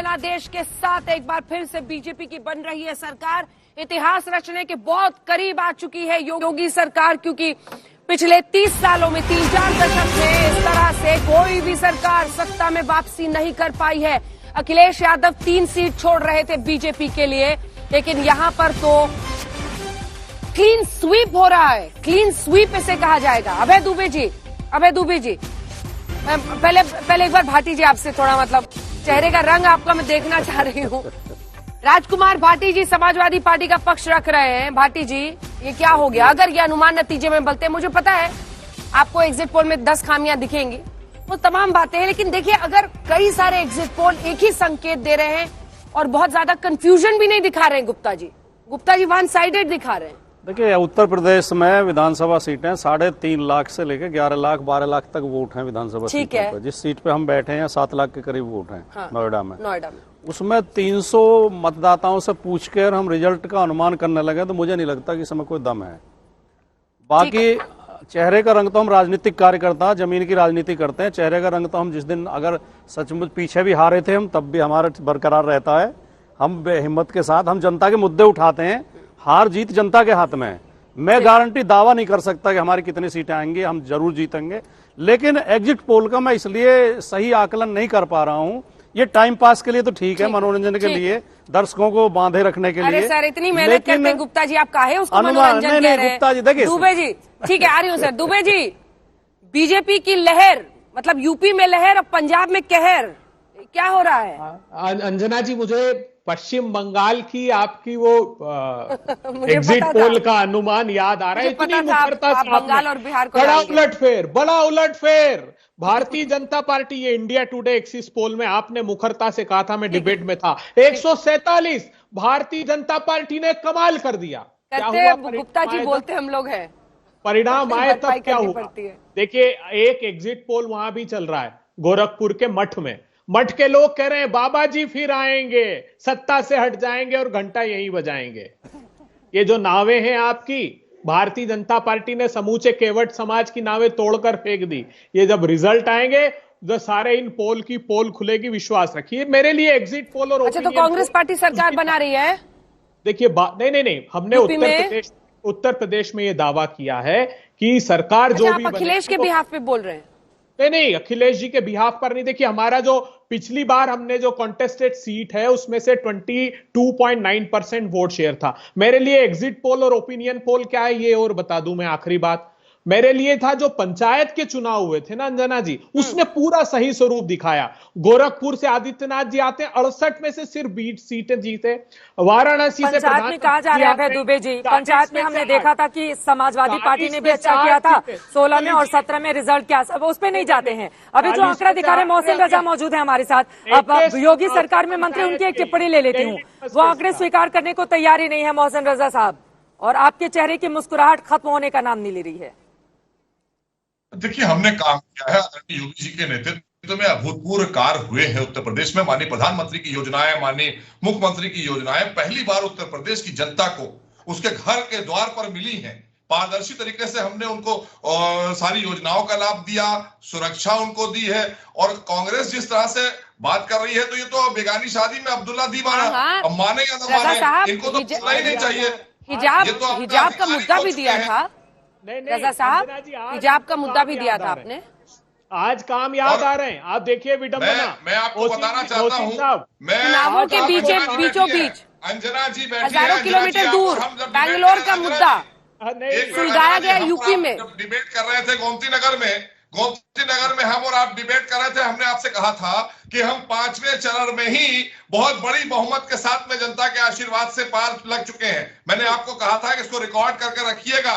जनादेश के साथ एक बार फिर से बीजेपी की बन रही है सरकार। इतिहास रचने के बहुत करीब आ चुकी है योगी सरकार, क्योंकि पिछले 30 सालों में 3-4 दशक में इस तरह से कोई भी सरकार सत्ता में वापसी नहीं कर पाई है। अखिलेश यादव 3 सीट छोड़ रहे थे बीजेपी के लिए, लेकिन यहां पर तो क्लीन स्वीप हो रहा है। क्लीन स्वीप इसे कहा जाएगा। अभय दुबे जी, पहले एक बार भाटी जी आपसे थोड़ा चेहरे का रंग आपका मैं देखना चाह रही हूँ। राजकुमार भाटी जी समाजवादी पार्टी का पक्ष रख रहे हैं। भाटी जी, ये क्या हो गया? अगर ये अनुमान नतीजे में बदलते, मुझे पता है आपको एग्जिट पोल में 10 खामियां दिखेंगी, वो तमाम बातें हैं, लेकिन देखिए अगर कई सारे एग्जिट पोल एक ही संकेत दे रहे हैं और बहुत ज्यादा कंफ्यूजन भी नहीं दिखा रहे हैं, गुप्ता जी वन साइडेड दिखा रहे हैं। देखिए, उत्तर प्रदेश में विधानसभा सीटें 3.5 लाख से लेकर 11 लाख 12 लाख तक वोट हैं विधानसभा सीटों पर। जिस सीट पे हम बैठे हैं 7 लाख के करीब वोट हैं। हाँ, नोएडा में उसमें 300 मतदाताओं से पूछकर हम रिजल्ट का अनुमान करने लगे तो मुझे नहीं लगता कि इसमें कोई दम है। बाकी चेहरे का रंग तो हम राजनीतिक कार्यकर्ता जमीन की राजनीति करते हैं। चेहरे का रंग तो हम जिस दिन अगर सचमुच पीछे भी हारे थे हम, तब भी हमारा बरकरार रहता है। हम बेहिम्मत के साथ हम जनता के मुद्दे उठाते हैं। हार जीत जनता के हाथ में है। मैं गारंटी दावा नहीं कर सकता कि हमारी कितनी सीटें आएंगी, हम जरूर जीतेंगे, लेकिन एग्जिट पोल का मैं इसलिए सही आकलन नहीं कर पा रहा हूं। ये टाइम पास के लिए तो ठीक है, मनोरंजन के लिए, दर्शकों को बांधे रखने के लिए। अरे सर, इतनी मेहनत करते हैं गुप्ता जी, आप काहे उसको मनोरंजन कह रहे हैं? गुप्ता जी देखिए, दुबे जी ठीक है, आ रही हूँ सर। दुबे जी, बीजेपी की लहर, यूपी में लहर और पंजाब में कहर, क्या हो रहा है? अंजना जी, मुझे पश्चिम बंगाल की आपकी वो एग्जिट पोल का अनुमान याद आ रहा है। इतनी मुखरता से बंगाल और बिहार को बड़ा उलटफेर भारतीय जनता पार्टी, ये इंडिया टुडे एक्सिस पोल में आपने मुखरता से कहा था, मैं डिबेट में था, 147 भारतीय जनता पार्टी ने कमाल कर दिया। क्या हुआ? गुप्ता जी बोलते हम लोग हैं, परिणाम आए तब क्या हुआ? देखिए, एक एग्जिट पोल वहां भी चल रहा है गोरखपुर के मठ के लोग कह रहे हैं बाबा जी फिर आएंगे, सत्ता से हट जाएंगे और घंटा यहीं बजाएंगे। ये जो नावें हैं आपकी, भारतीय जनता पार्टी ने समूचे केवट समाज की नावें तोड़कर फेंक दी। ये जब रिजल्ट आएंगे तो सारे इन पोल की पोल खुलेगी, विश्वास रखिए। मेरे लिए एग्जिट पोल और अच्छा, तो कांग्रेस पार्टी सरकार बना रही है? देखिए, नहीं, हमने उत्तर प्रदेश में ये दावा किया है कि सरकार जो भी अखिलेश के बिहाफ पे बोल रहे हैं? नहीं, अखिलेश जी के बिहाफ पर नहीं। देखिए, हमारा जो पिछली बार हमने जो कॉन्टेस्टेड सीट है उसमें से 22.9% वोट शेयर था। मेरे लिए एग्जिट पोल और ओपिनियन पोल क्या है ये और बता दूं मैं, आखिरी बात मेरे लिए था जो पंचायत के चुनाव हुए थे ना अंजना जी, उसने पूरा सही स्वरूप दिखाया। गोरखपुर से आदित्यनाथ जी आते हैं, 68 में से सिर्फ 20 सीटें जीते। वाराणसी से पंचायत में कहा जा रहा है दुबे जी, पंचायत में हमने देखा था कि समाजवादी पार्टी ने भी अच्छा किया था 16 में और 17 में रिजल्ट क्या, अब उस पर नहीं जाते हैं। अभी जो आंकड़ा दिखा रहे मोहसिन रजा मौजूद है हमारे साथ। अब योगी सरकार में मंत्री, उनकी एक टिप्पणी ले लेती हूँ, वो आंकड़े स्वीकार करने को तैयारी नहीं है मोहसिन रजा साहब, और आपके चेहरे की मुस्कुराहट खत्म होने का नाम नहीं ले रही है। देखिए, हमने काम किया है आदरणीय योगी जी के नेतृत्व में, अभूतपूर्व कार्य हुए हैं उत्तर प्रदेश में। माननीय प्रधानमंत्री की योजनाएं, माननीय मुख्यमंत्री की योजनाएं पहली बार उत्तर प्रदेश की जनता को उसके घर के द्वार पर मिली हैं। पारदर्शी तरीके से हमने उनको सारी योजनाओं का लाभ दिया, सुरक्षा उनको दी है। और कांग्रेस जिस तरह से बात कर रही है, तो ये तो बेगानी शादी में अब्दुल्ला दीवाना, अब माने या न माने, इनको तो पूछना ही नहीं चाहिए। हिजाब का मुद्दा भी दिया था रजा साहब, हिजाब का मुद्दा भी दिया था आपने। आज काम याद आ रहे हैं, आप देखिए विडंबना। मैं आपको बताना चाहता हूँ, चुनावों के बीचों बीच अंजना जी हजारों किलोमीटर दूर बैंगलोर का मुद्दा सुलझाया गया यूपी में। डिबेट कर रहे थे गोमती नगर में हम और आप डिबेट कर रहे थे, हमने आपसे कहा था कि हम 5वें चरण में ही बहुत बड़ी बहुमत के साथ में जनता के आशीर्वाद से पार लग चुके हैं। मैंने आपको कहा था कि इसको रिकॉर्ड करके रखिएगा।